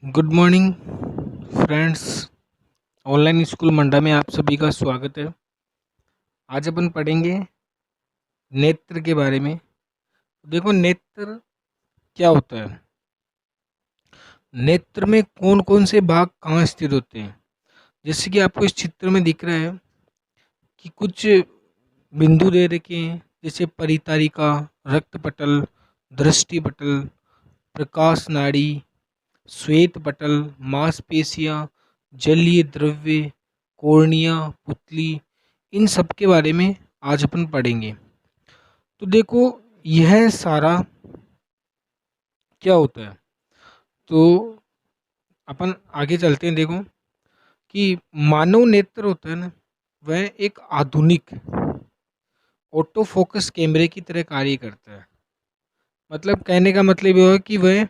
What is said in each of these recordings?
Good morning friends. Online school मंडा में आप सभी का स्वागत है। आज अपन पढ़ेंगे नेत्र के बारे में। देखो, नेत्र क्या होता है। नेत्र में कौन कौन से भाग कहाँ स्थित होते हैं। जैसे कि आपको इस चित्र में दिख रहा है कि कुछ बिंदु दे रखे हैं, जैसे परितारिका, रक्तपटल, दृष्टिपटल, प्रकाश नाड़ी, श्वेत पटल, मांसपेशियां, जलीय द्रव्य, कॉर्निया, पुतली, इन सब के बारे में आज अपन पढ़ेंगे। तो देखो, यह सारा क्या होता है। तो अपन आगे चलते हैं। देखो कि मानव नेत्र होता है ना, वह एक आधुनिक ऑटो फोकस कैमरे की तरह कार्य करता है। मतलब कहने का मतलब यह है कि वह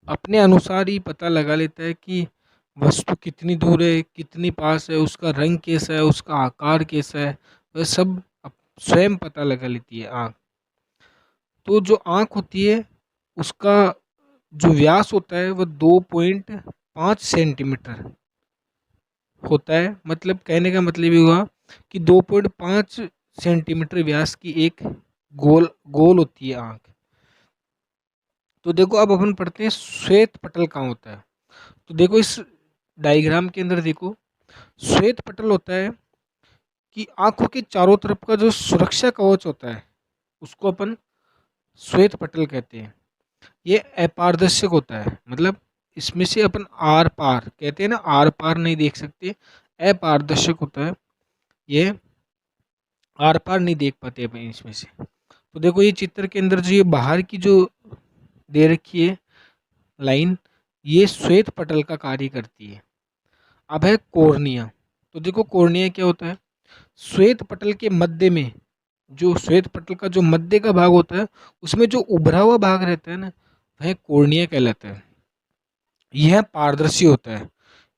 अपने अनुसार ही पता लगा लेता है कि वस्तु कितनी दूर है, कितनी पास है, उसका रंग कैसा है, उसका आकार कैसा है, वह सब स्वयं पता लगा लेती है आँख। तो जो आँख होती है, उसका जो व्यास होता है वह 2.5 सेंटीमीटर होता है। मतलब कहने का मतलब ये हुआ कि 2.5 सेंटीमीटर व्यास की एक गोल गोल होती है आँख। तो देखो, अब अपन पढ़ते हैं श्वेत पटल कहाँ होता है। तो देखो, इस डायग्राम के अंदर देखो, श्वेत पटल होता है कि आंखों के चारों तरफ का जो सुरक्षा कवच होता है, उसको अपन श्वेत पटल कहते हैं। ये अपारदर्शक होता है, मतलब इसमें से अपन आर पार कहते हैं ना, आर पार नहीं देख सकते, अपारदर्शक होता है ये, आर पार नहीं देख पाते अपन इसमें से। तो देखो, ये चित्र के अंदर जो ये बाहर की जो दे रखी है लाइन, ये श्वेत पटल का कार्य करती है। अब है कॉर्निया। तो देखो, कॉर्निया क्या होता है। श्वेत पटल के मध्य में, जो श्वेत पटल का जो मध्य का भाग होता है, उसमें जो उभरा हुआ भाग रहता है ना, वह कॉर्निया कहलाता है। यह पारदर्शी होता है,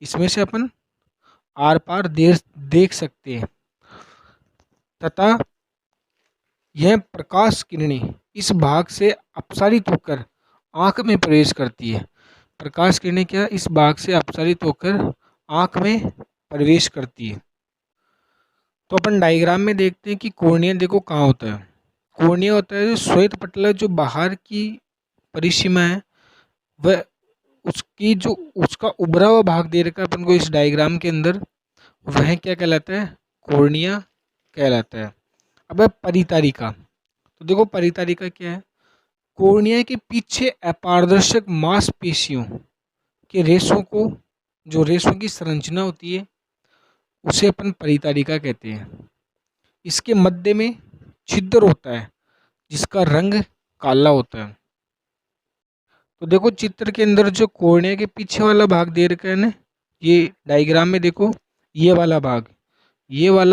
इसमें से अपन आर पार देख सकते हैं, तथा यह प्रकाश किरणें इस भाग से अपसारित होकर आंख में प्रवेश करती है। प्रकाश किरणें क्या इस भाग से अपसारित होकर आंख में प्रवेश करती है। तो अपन डायग्राम में देखते हैं कि कॉर्निया देखो कहाँ होता है। कॉर्निया होता है जो श्वेत पटल जो बाहर की परिसीमा है, वह उसकी जो उसका उभरा हुआ भाग दे रखा है अपन को इस डायग्राम के अंदर, वह क्या कहलाता है, कॉर्निया कहलाता है। अब है परितारिका। तो देखो, परितारिका क्या है। कॉर्निया के पीछे अपारदर्शक मांसपेशियों के रेशों को, जो रेशों की संरचना होती है, उसे अपन परितारिका कहते हैं। इसके मध्य में छिद्र होता है जिसका रंग काला होता है। तो देखो, चित्र के अंदर जो कॉर्निया के पीछे वाला भाग दे रखा है ना, ये डायग्राम में देखो, ये वाला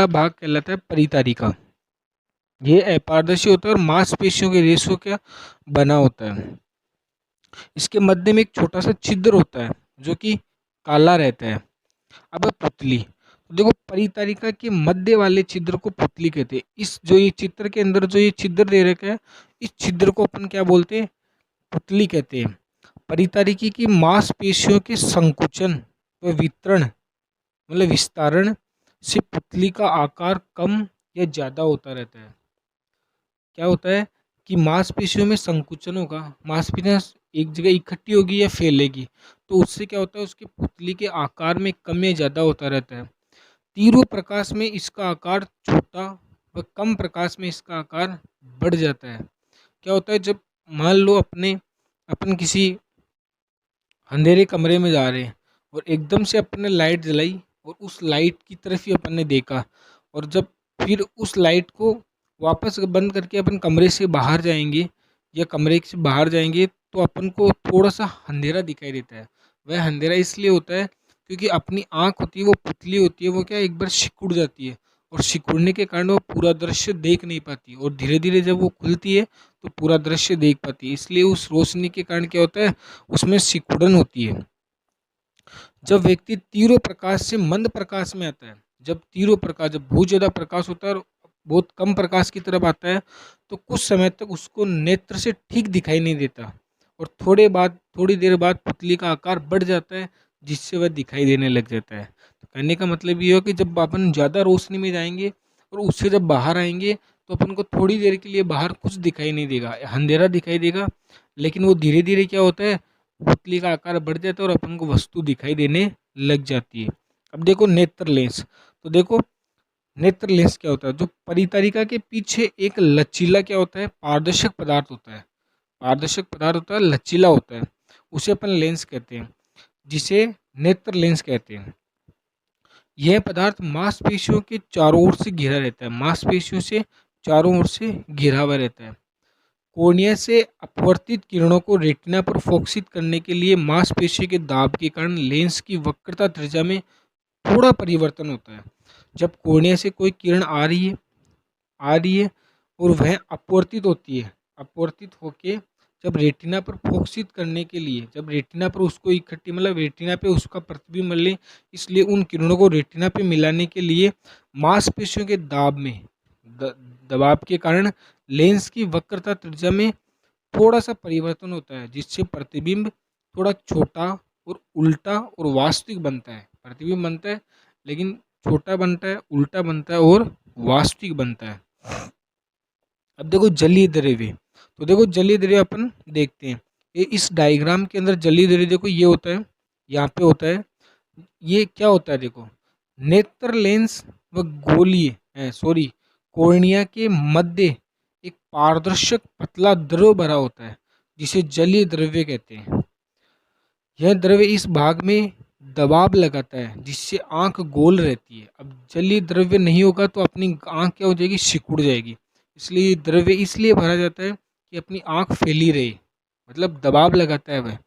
भाग कहलाता है परितारिका। ये अपारदर्शी होता है और मांसपेशियों के रेशों का बना होता है। इसके मध्य में एक छोटा सा छिद्र होता है जो कि काला रहता है। अब है पुतली। तो देखो, परितारिका के मध्य वाले छिद्र को पुतली कहते हैं। इस जो ये चित्र के अंदर जो ये छिद्र दे रखा है, इस छिद्र को अपन क्या बोलते हैं, पुतली कहते हैं। परितारिकी की मांसपेशियों के संकुचन व वितरण, मतलब विस्तारण से पुतली का आकार कम या ज्यादा होता रहता है। क्या होता है कि मांसपेशियों में संकुचन होगा, मांसपेशियां एक जगह इकट्ठी होगी या फैलेगी, तो उससे क्या होता है, उसकी पुतली के आकार में कम या ज्यादा होता रहता है। तीव्र प्रकाश में इसका आकार छोटा व कम प्रकाश में इसका आकार बढ़ जाता है। क्या होता है, जब मान लो अपन किसी अंधेरे कमरे में जा रहे हैं और एकदम से अपन ने लाइट जलाई और उस लाइट की तरफ ही अपन ने देखा, और जब फिर उस लाइट को वापस बंद करके अपन कमरे से बाहर जाएंगे या कमरे से बाहर जाएंगे, तो अपन को थोड़ा सा अंधेरा दिखाई देता है। वह अंधेरा इसलिए होता है क्योंकि अपनी आँख होती है, वो पुतली होती है, वो क्या एक बार सिकुड़ जाती है, और सिकुड़ने के कारण वो पूरा दृश्य देख नहीं पाती, और धीरे धीरे जब वो खुलती है तो पूरा दृश्य देख पाती है। इसलिए उस रोशनी के कारण क्या होता है, उसमें सिकुड़न होती है। जब व्यक्ति तीव्र प्रकाश से मंद प्रकाश में आता है, जब तीव्र प्रकाश, जब बहुत ज़्यादा प्रकाश होता है और बहुत कम प्रकाश की तरफ आता है, तो कुछ समय तक उसको नेत्र से ठीक दिखाई नहीं देता, और थोड़ी देर बाद पुतली का आकार बढ़ जाता है, जिससे वह दिखाई देने लग जाता है। तो कहने का मतलब ये हो कि जब अपन ज़्यादा रोशनी में जाएंगे और उससे जब बाहर आएंगे तो अपन को थोड़ी देर के लिए बाहर कुछ दिखाई नहीं देगा, अंधेरा दिखाई देगा, लेकिन वो धीरे धीरे क्या होता है, पुतली का आकार बढ़ जाता है और अपन को वस्तु दिखाई देने लग जाती है। अब देखो नेत्र लेंस, तो देखो नेत्र लेंस क्या होता है, जो परितरिका के पीछे एक लचीला क्या होता है, पारदर्शक पदार्थ होता है, पारदर्शक पदार्थ होता है, लचीला होता है, उसे अपन लेंस कहते हैं, जिसे नेत्र लेंस कहते हैं। यह पदार्थ मांसपेशियों के चारों ओर से घिरा रहता है, मांसपेशियों से चारों ओर से घिरा हुआ रहता है। कोर्निया से अपवर्तित किरणों को रेटिना पर फोकसित करने के लिए मांसपेशी के दाब के कारण लेंस की वक्रता त्रिज्या में थोड़ा परिवर्तन होता है। जब कोर्निया से कोई किरण आ रही है और वह अपवर्तित होती है, अपवर्तित होके जब रेटिना पर फोकसित करने के लिए, जब रेटिना पर उसको इकट्ठी मतलब रेटिना पे उसका प्रतिबिंब मिले, इसलिए उन किरणों को रेटिना पे मिलाने के लिए मांसपेशियों के दबाव के कारण लेंस की वक्रता त्रिज्या में थोड़ा सा परिवर्तन होता है, जिससे प्रतिबिंब थोड़ा छोटा और उल्टा और वास्तविक बनता है। प्रतिबिंब बनता है लेकिन छोटा बनता है, उल्टा बनता है और वास्तविक बनता है। अब देखो जलीय द्रव्य, तो देखो जलीय द्रव्य अपन देखते हैं, ये इस डायग्राम के अंदर जलीय द्रव्य देखो ये होता है, यहाँ पे होता है, ये क्या होता है देखो, नेत्र लेंस व कोर्निया के मध्य एक पारदर्शक पतला द्रव भरा होता है, जिसे जलीय द्रव्य कहते हैं। यह द्रव्य इस भाग में दबाव लगाता है, जिससे आंख गोल रहती है। अब जलीय द्रव्य नहीं होगा तो अपनी आंख क्या हो जाएगी, सिकुड़ जाएगी। इसलिए द्रव्य इसलिए भरा जाता है कि अपनी आंख फैली रहे, मतलब दबाव लगाता है वह,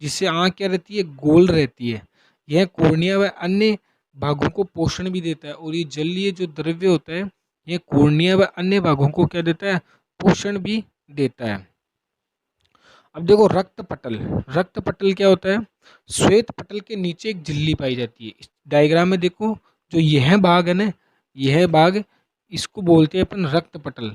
जिससे आंख क्या रहती है, गोल रहती है। यह कोर्निया व अन्य भागों को पोषण भी देता है, और ये जलीय जो द्रव्य होता है यह कोर्निया व अन्य भागों को क्या देता है, पोषण भी देता है। अब देखो रक्त पटल, रक्त पटल क्या होता है, श्वेत पटल के नीचे एक झिल्ली पाई जाती है। इस डायग्राम में देखो जो यह भाग है ना, यह भाग, इसको बोलते हैं अपन रक्त पटल।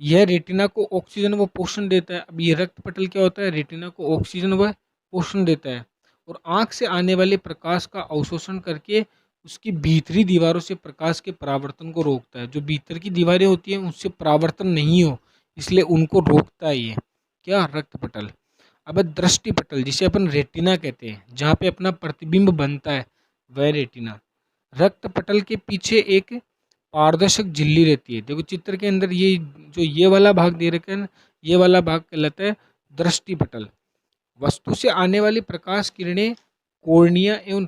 यह रेटिना को ऑक्सीजन व पोषण देता है। अब ये रक्त पटल क्या होता है, रेटिना को ऑक्सीजन व पोषण देता है और आंख से आने वाले प्रकाश का अवशोषण करके उसकी भीतरी दीवारों से प्रकाश के परावर्तन को रोकता है। जो भीतर की दीवारें होती हैं उससे परावर्तन नहीं हो, इसलिए उनको रोकता है ये क्या, रक्त पटल। अब दृष्टि पटल, जिसे अपन रेटिना कहते हैं, जहाँ पे अपना प्रतिबिंब बनता है, वह रेटिना। रक्त पटल के पीछे एक पारदर्शक झिल्ली रहती है। देखो चित्र के अंदर ये जो ये वाला भाग दे रखा है ना, ये वाला भाग कहलाता है दृष्टि पटल। वस्तु से आने वाली प्रकाश किरणें कोर्निया एवं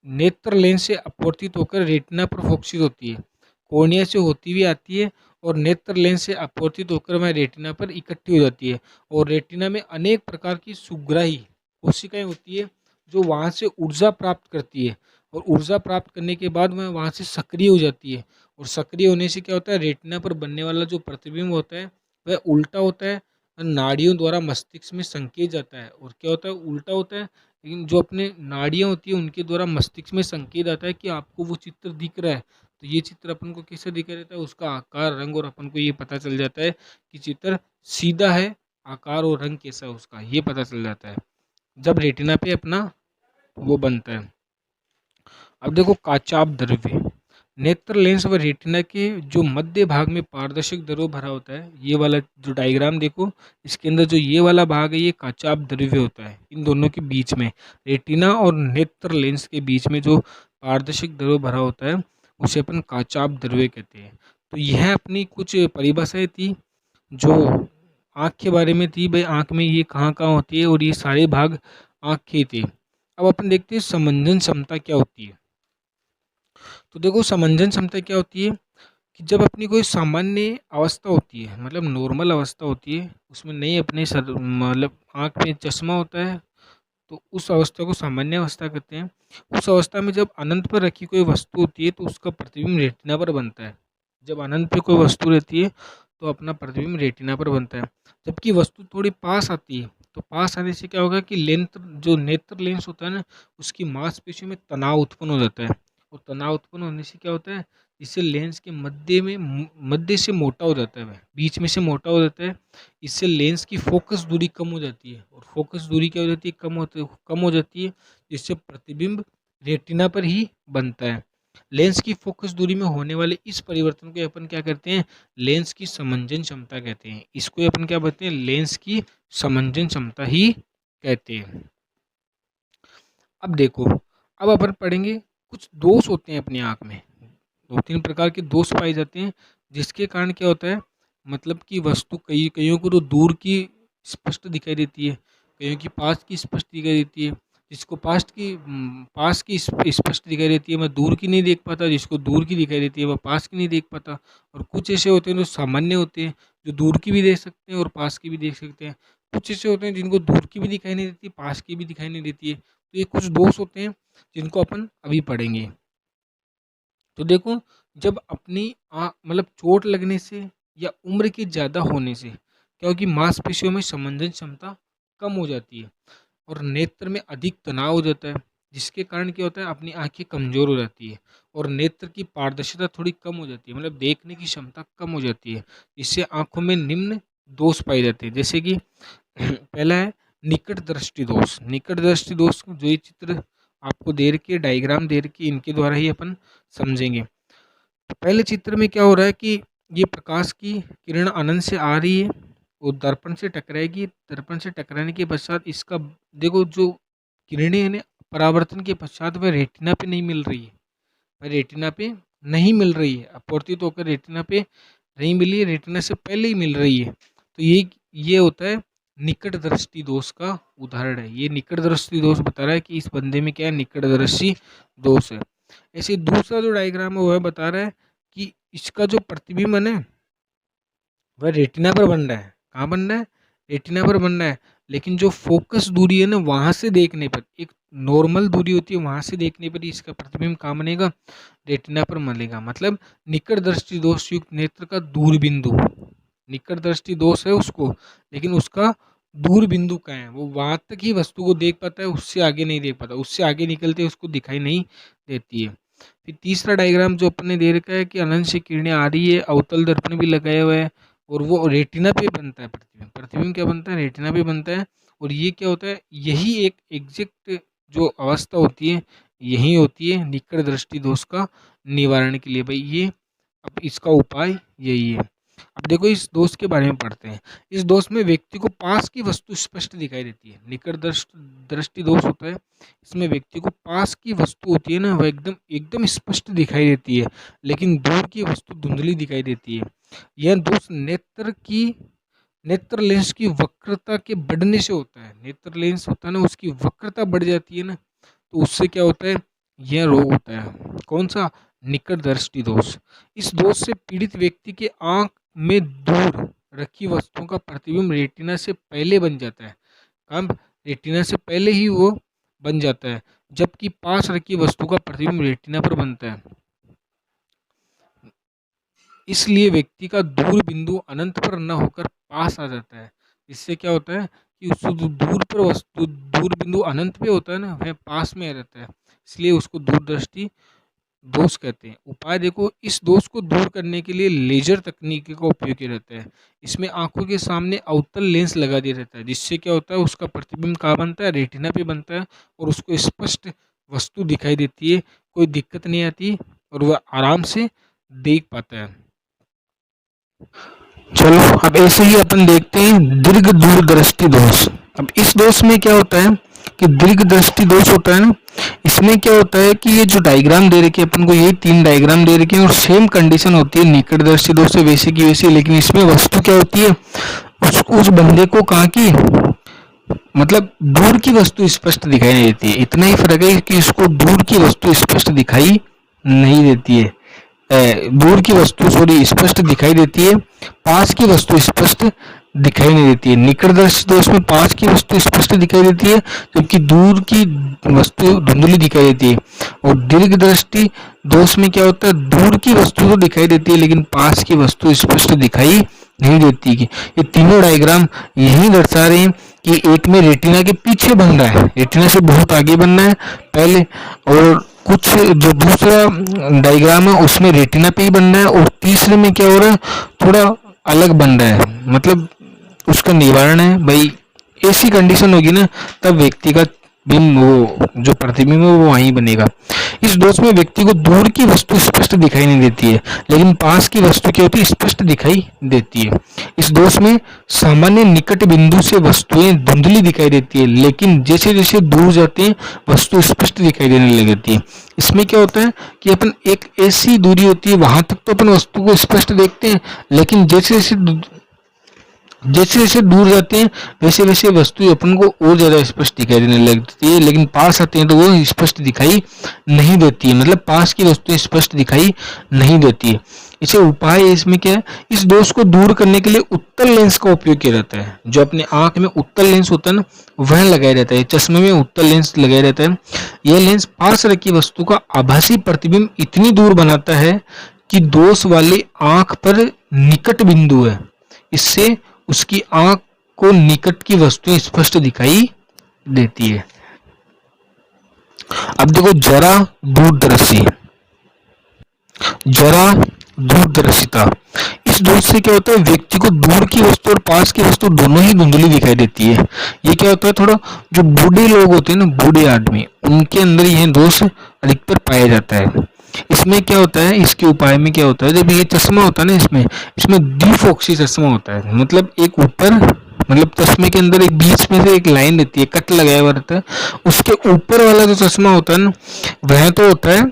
नेत्र लेंस से अपवर्तित होकर रेटिना पर फोकसित होती है। कोर्निया से होती हुई आती है और नेत्र लेंस से अपवर्तित होकर वह रेटिना पर इकट्ठी हो जाती है। और रेटिना में अनेक प्रकार की सुग्राही कोशिकाएं होती है, जो वहाँ से ऊर्जा प्राप्त करती है, और ऊर्जा प्राप्त करने के बाद वह वहाँ से सक्रिय हो जाती है। और सक्रिय होने से क्या होता है, रेटिना पर बनने वाला जो प्रतिबिंब होता है वह उल्टा होता है, नाड़ियों द्वारा मस्तिष्क में संकेत जाता है। और क्या होता है, उल्टा होता है, लेकिन जो अपने नाड़ियाँ होती है उनके द्वारा मस्तिष्क में संकेत आता है कि आपको वो चित्र दिख रहा है। तो ये चित्र अपन को कैसे दिखाई देता है, उसका आकार, रंग, और अपन को ये पता चल जाता है कि चित्र सीधा है, आकार और रंग कैसा है उसका ये पता चल जाता है जब रेटिना पे अपना वो बनता है। अब देखो काचाप द्रव्य, नेत्र लेंस व रेटिना के जो मध्य भाग में पारदर्शक द्रव्य भरा होता है, ये वाला जो डायग्राम देखो, इसके अंदर जो ये वाला भाग है ये काचाप द्रव्य होता है। इन दोनों के बीच में, रेटिना और नेत्र लेंस के बीच में जो पारदर्शक द्रव्य भरा होता है उसे अपन काचाप द्रव्य कहते हैं। तो यह अपनी कुछ परिभाषाएं थी जो आँख के बारे में थी, भाई आँख में ये कहाँ कहाँ होती है, और ये सारे भाग आँख के थे। अब अपन देखते हैं समंजन क्षमता क्या होती है। तो देखो समंजन क्षमता क्या होती है कि जब अपनी कोई सामान्य अवस्था होती है, मतलब नॉर्मल अवस्था होती है, उसमें नहीं अपने सर मतलब आँख में चश्मा होता है, तो उस अवस्था को सामान्य अवस्था कहते हैं। उस अवस्था में जब अनंत पर रखी कोई वस्तु होती है तो उसका प्रतिबिंब रेटिना पर बनता है। जब अनंत पे कोई वस्तु रहती है तो अपना प्रतिबिंब रेटिना पर बनता है। जबकि वस्तु थोड़ी पास आती है तो पास आने से क्या होगा कि लेंस, जो नेत्र लेंस होता है ना, उसकी मांसपेशियों में तनाव उत्पन्न हो जाता है, और तनाव उत्पन्न होने से क्या होता है, इससे लेंस के मध्य से मोटा हो जाता है, वह बीच में से मोटा हो जाता है। इससे लेंस की फोकस दूरी कम हो जाती है, और फोकस दूरी क्या हो जाती है, कम हो जाती है, जिससे प्रतिबिंब रेटिना पर ही बनता है। लेंस की फोकस दूरी में होने वाले इस परिवर्तन को अपन क्या कहते हैं, लेंस की समंजन क्षमता कहते हैं। इसको अपन क्या कहते हैं, लेंस की समंजन क्षमता ही कहते हैं। अब देखो, अब अपन पढ़ेंगे कुछ दोष होते हैं अपनी आंख में। 2-3 प्रकार के दोष पाए जाते हैं, जिसके कारण क्या होता है, मतलब कि वस्तु कईयों को तो दूर की स्पष्ट दिखाई देती है, कईयों की पास की स्पष्ट दिखाई देती है। जिसको पास की स्पष्ट दिखाई देती है, वह दूर की नहीं देख पाता। जिसको दूर की दिखाई देती है, वह पास की नहीं देख पाता। और कुछ ऐसे होते हैं जो सामान्य होते हैं, जो दूर की भी देख सकते हैं और पास की भी देख सकते हैं। कुछ ऐसे होते हैं जिनको दूर की भी दिखाई नहीं देती, पास की भी दिखाई नहीं देती है। तो ये कुछ दोष होते हैं जिनको अपन अभी पढ़ेंगे। तो देखो, जब अपनी मतलब चोट लगने से या उम्र के ज़्यादा होने से क्या होगी, मांसपेशियों में संवेदन क्षमता कम हो जाती है और नेत्र में अधिक तनाव हो जाता है, जिसके कारण क्या होता है, अपनी आंखें कमज़ोर हो जाती है और नेत्र की पारदर्शिता थोड़ी कम हो जाती है, मतलब देखने की क्षमता कम हो जाती है। इससे आंखों में निम्न दोष पाए जाते हैं, जैसे कि पहला है निकट दृष्टि दोष। निकट दृष्टि दोष जो ये चित्र आपको दे रखे, डायग्राम दे रखे, इनके द्वारा ही अपन समझेंगे। तो पहले चित्र में क्या हो रहा है कि ये प्रकाश की किरण अनंत से आ रही है, वो दर्पण से टकराएगी। दर्पण से टकराने के पश्चात इसका देखो, जो किरणें हैं ना, परावर्तन के पश्चात वह रेटिना पे नहीं मिल रही है, वह रेटिना पे नहीं मिल रही है, अपवर्तित होकर रेटिना पे नहीं मिली है, रेटिना से पहले ही मिल रही है। तो ये होता है निकट दृष्टि दोष का उदाहरण है। ये निकट दृष्टि दोष बता रहा है कि इस बंदे में क्या है, निकट दृष्टि दोष है। ऐसे दूसरा जो डायग्राम है वह बता रहा है कि इसका जो प्रतिबिंब है ना, वह रेटिना पर बन रहा है। कहाँ बन रहा है, रेटिना पर बन रहा है। लेकिन जो फोकस दूरी है ना, वहां से देखने पर, एक नॉर्मल दूरी होती है, वहां से देखने पर ही इसका प्रतिबिंब कहाँ बनेगा, रेटिना पर बनेगा। मतलब निकट दृष्टि दोष युक्त नेत्र का दूर बिंदु, निकट दृष्टि दोष है उसको, लेकिन उसका दूर बिंदु कहाँ है, वो वहां तक ही वस्तु को देख पाता है, उससे आगे नहीं देख पाता, उससे आगे निकलते उसको दिखाई नहीं देती है। फिर तीसरा डायग्राम जो अपने दे रखा है कि अनंत से किरणें आ रही है, अवतल दर्पण भी लगाया हुआ है और वो रेटिना पे बनता है प्रतिबिंब। प्रतिबिंब क्या बनता है, रेटिना पे बनता है। और ये क्या होता है, यही एक एग्जैक्ट जो अवस्था होती है, यही होती है निकट दृष्टि दोष का निवारण के लिए। भाई ये अब इसका उपाय यही है। अब देखो, इस दोष के बारे में पढ़ते हैं। इस दोष में व्यक्ति को पास की वस्तु स्पष्ट दिखाई देती है। निकट दृष्टि दोष होता है, इसमें व्यक्ति को पास की वस्तु होती है ना, वह एकदम एकदम स्पष्ट दिखाई देती है, लेकिन दूर की वस्तु धुंधली दिखाई देती है। यह दोष नेत्र लेंस की वक्रता के बढ़ने से होता है। नेत्र लेंस होता है ना, उसकी वक्रता बढ़ जाती है ना, तो उससे क्या होता है, यह रोग होता है। कौन सा, निकट दृष्टि दोष। इस दोष से पीड़ित व्यक्ति के आंख में दूर रखी वस्तुओं का प्रतिबिंब रेटिना से पहले बन जाता है। कब, रेटिना से पहले ही वो बन जाता है, जबकि पास रखी वस्तु का प्रतिबिंब रेटिना पर बनता है। इसलिए व्यक्ति का दूर बिंदु अनंत पर न होकर पास आ जाता है। इससे क्या होता है कि उस दूर पर वस्तु, दूर बिंदु अनंत पे होता है ना, वह पास में आ जाता है, इसलिए उसको दूरदृष्टि दोष कहते हैं। उपाय देखो, इस दोष को दूर करने के लिए लेजर तकनीक का उपयोग किया जाता है। इसमें आंखों के सामने अवतल लेंस लगा दिया जाता है, जिससे क्या होता है, उसका प्रतिबिंब कहाँ बनता है, रेटिना पे बनता है और उसको स्पष्ट वस्तु दिखाई देती है, कोई दिक्कत नहीं आती और वह आराम से देख पाता है। चलो, अब ऐसे ही अपन देखते हैं दीर्घ दूरदृष्टि दोष। अब इस दोष में क्या होता है कि दीर्घ दृष्टि दोष होता है ना, इसमें क्या होता है कि ये जो डायग्राम दे रखे अपन को, ये 3 डायग्राम दे रखे हैं और सेम कंडीशन होती है निकट दृष्टि दोष से वैसे की वैसे, लेकिन इसमें वस्तु क्या होती है, उस बंदे को कहाँ की, मतलब दूर की वस्तु स्पष्ट दिखाई नहीं देती है। इतना ही फर्क है कि इसको दूर की वस्तु स्पष्ट दिखाई नहीं देती है, दूर की वस्तु सॉरी स्पष्ट दिखाई देती है, पास की वस्तु स्पष्ट दिखाई नहीं देती है। निकट दृष्टि दोष में पास की वस्तु स्पष्ट दिखाई देती है, जबकि दूर की वस्तु धुंधली दिखाई देती है। और दीर्घ दृष्टि दोष में क्या होता है, दूर की वस्तु तो दिखाई देती है, लेकिन पास की वस्तु स्पष्ट दिखाई नहीं देती। ये तीनों डायग्राम यही दर्शा रहे हैं कि एक में रेटिना के पीछे बन रहा है, रेटिना से बहुत आगे बनना है पहले, और कुछ जो दूसरा डायग्राम है उसमें रेटिना पे ही बन रहा है, और तीसरे में क्या हो रहा है, थोड़ा अलग बन रहा है, मतलब उसका निवारण है भाई। ऐसी कंडीशन होगी ना, तब व्यक्ति का बिंब, वो जो प्रतिबिंब है वो वहीं बनेगा। इस दोष में व्यक्ति को दूर की वस्तु स्पष्ट दिखाई नहीं देती है, लेकिन पास की वस्तु क्या होती है, स्पष्ट दिखाई देती है। इस दोष में सामान्य निकट बिंदु से वस्तुएं धुंधली दिखाई देती है, लेकिन जैसे जैसे दूर जाते हैं वस्तु स्पष्ट दिखाई देने लगती है। इसमें क्या होता है कि अपन एक ऐसी दूरी होती है, वहां तक तो अपन वस्तु को स्पष्ट देखते हैं, लेकिन जैसे जैसे दूर जाते हैं वैसे वैसे वस्तु अपन को और ज्यादा स्पष्ट दिखाई देने लगती है, लेकिन पास आते हैं तो वो स्पष्ट दिखाई नहीं देती है, मतलब पास की वस्तुएं स्पष्ट दिखाई नहीं देती है। इसे उपाय इसमें क्या है, इस दोष को दूर करने के लिए उत्तल लेंस का उपयोग किया जाता है। जो अपने आंख में उत्तल लेंस होता है ना, वह लगाया जाता है। चश्मे में उत्तल लेंस लगाया जाता है। यह लेंस पास रखी वस्तु का आभासी प्रतिबिंब इतनी दूर बनाता है कि दोष वाली आंख पर निकट बिंदु है, इससे उसकी आंख को निकट की वस्तुएं स्पष्ट दिखाई देती है। अब देखो जरा दूरदर्शी, जरा दूरदर्शिता। इस दोष से क्या होता है, व्यक्ति को दूर की वस्तु और पास की वस्तु दोनों ही धुंधली दिखाई देती है। ये क्या होता है, थोड़ा जो बूढ़े लोग होते हैं ना, बूढ़े आदमी, उनके अंदर यह दोष अधिकतर पाया जाता है। इसमें क्या होता है, इसके उपाय में क्या होता है, जब ये चश्मा होता है ना, इसमें द्विफोक्सी चश्मा होता है, मतलब एक ऊपर, मतलब चश्मे के अंदर एक बीच में से एक लाइन रहती है, कट लगाया हुआ रहता है, उसके ऊपर वाला जो चश्मा होता है ना, वह तो होता है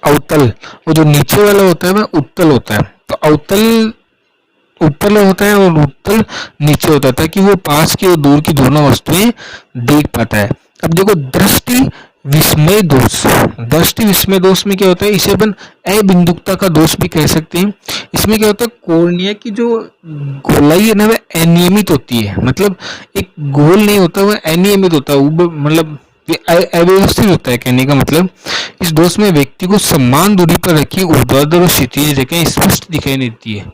अवतल, वो जो नीचे वाला होता है वह उत्तल होता है। तो अवतल ऊपर होता है और उत्तल नीचे होता है, ताकि वो पास की और दूर की दोनों वस्तुएं देख पाता है। अब देखो दृष्टि विस्मय दोष। दृष्टि विस्मय दोष में क्या होता है, इसे अपन अबिंदुकता का दोष भी कह सकते हैं। इसमें क्या होता है, कॉर्निया की जो गोलाई है ना, वह अनियमित होती है, मतलब एक गोल नहीं होता, वह अनियमित होता है, मतलब ये अव्यवस्थित होता है, कहने का मतलब। इस दोष में व्यक्ति को समान दूरी पर रखी ऊर्ध्वाधर और क्षैतिज रेखाएं स्पष्ट दिखाई देती है।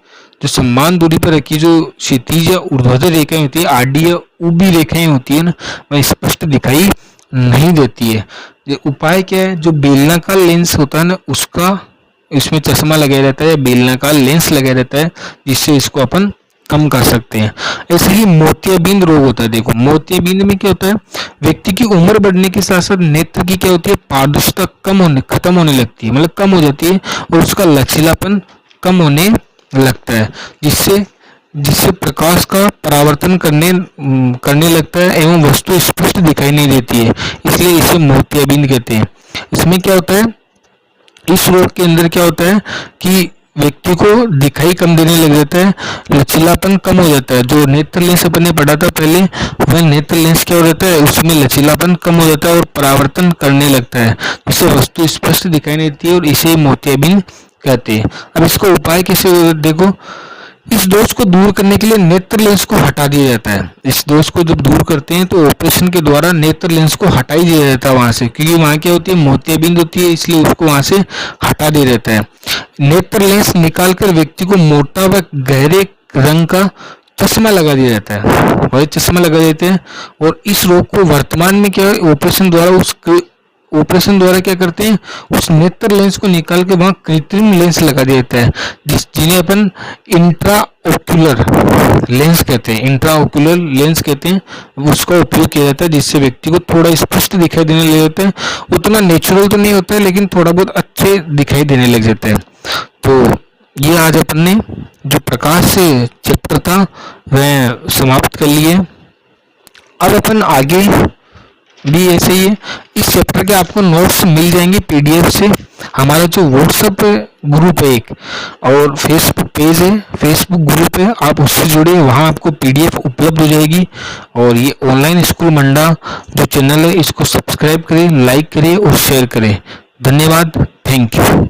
जो समान दूरी पर रखी जो क्षैतिज या ऊर्ध्वाधर रेखाएं होती है, आडी या ऊबी रेखाएं होती है ना, वह स्पष्ट दिखाई नहीं देती है। ये उपाय क्या है, जो बेलनाकार लेंस होता है ना, उसका इसमें चश्मा लगाया रहता है या बेलनाकार लेंस लगाया रहता है, जिससे इसको अपन कम कर सकते हैं। ऐसे ही मोतियाबिंद रोग होता है। देखो मोतियाबिंद में क्या होता है, व्यक्ति की उम्र बढ़ने के साथ साथ नेत्र की क्या होती है, पारदर्शिता खत्म होने लगती है, मतलब कम हो जाती है, और उसका लचीलापन कम होने लगता है, जिससे जिससे प्रकाश का परावर्तन करने लगता है एवं वस्तु स्पष्ट दिखाई नहीं देती है, इसलिए इसे मोतियाबिंद कहते हैं। इसमें क्या होता है, इस रोग के अंदर क्या होता है कि व्यक्ति को दिखाई कम देने लग जाता है, लचीलापन कम हो जाता है। जो नेत्र लेंस अपन ने पढ़ा था पहले, वह नेत्र लेंस क्या हो जाता है, उसमें लचीलापन कम हो जाता है और परावर्तन करने लगता है, जिससे वस्तु स्पष्ट दिखाई नहीं देती है, और इसे मोतियाबिंद कहते हैं। अब इसका उपाय कैसे, देखो इस दोष को दूर करने के लिए नेत्र लेंस को हटा दिया जाता है। इस दोष को जब दूर करते हैं तो ऑपरेशन के द्वारा नेत्र लेंस को हटा ही दिया जाता है वहां से, क्योंकि वहां क्या होती है, मोतियाबिंद होती है, इसलिए उसको वहां से हटा दिया जाता है। नेत्र लेंस निकालकर व्यक्ति को मोटा व गहरे रंग का चश्मा लगा दिया जाता है, वही चश्मा लगा देते हैं। और इस रोग को वर्तमान में क्या ऑपरेशन द्वारा क्या करते हैं, उस नेत्र लेंस को निकाल के वहां कृत्रिम लेंस लगा दिया जाता है, जिन्हें अपन इंट्राओक्यूलर लेंस कहते हैं, इंट्राओक्यूलर लेंस कहते हैं। उसका उपयोग किया जाता है, जिससे व्यक्ति को थोड़ा स्पष्ट दिखाई देने लग जाता है। उतना नेचुरल तो नहीं होता है, लेकिन थोड़ा बहुत अच्छे दिखाई देने लग जाता है। तो ये आज अपन ने जो प्रकाश से चैप्टर था वह समाप्त कर लिए। अब अपन आगे भी ऐसे ही है, इस चैप्टर के आपको नोट्स मिल जाएंगे पीडीएफ से। हमारा जो व्हाट्सएप ग्रुप है एक, और फेसबुक पेज है, फेसबुक ग्रुप है, आप उससे जुड़े, वहाँ आपको पीडीएफ उपलब्ध हो जाएगी। और ये ऑनलाइन स्कूल मंडा जो चैनल है, इसको सब्सक्राइब करें, लाइक करें और शेयर करें। धन्यवाद, थैंक यू।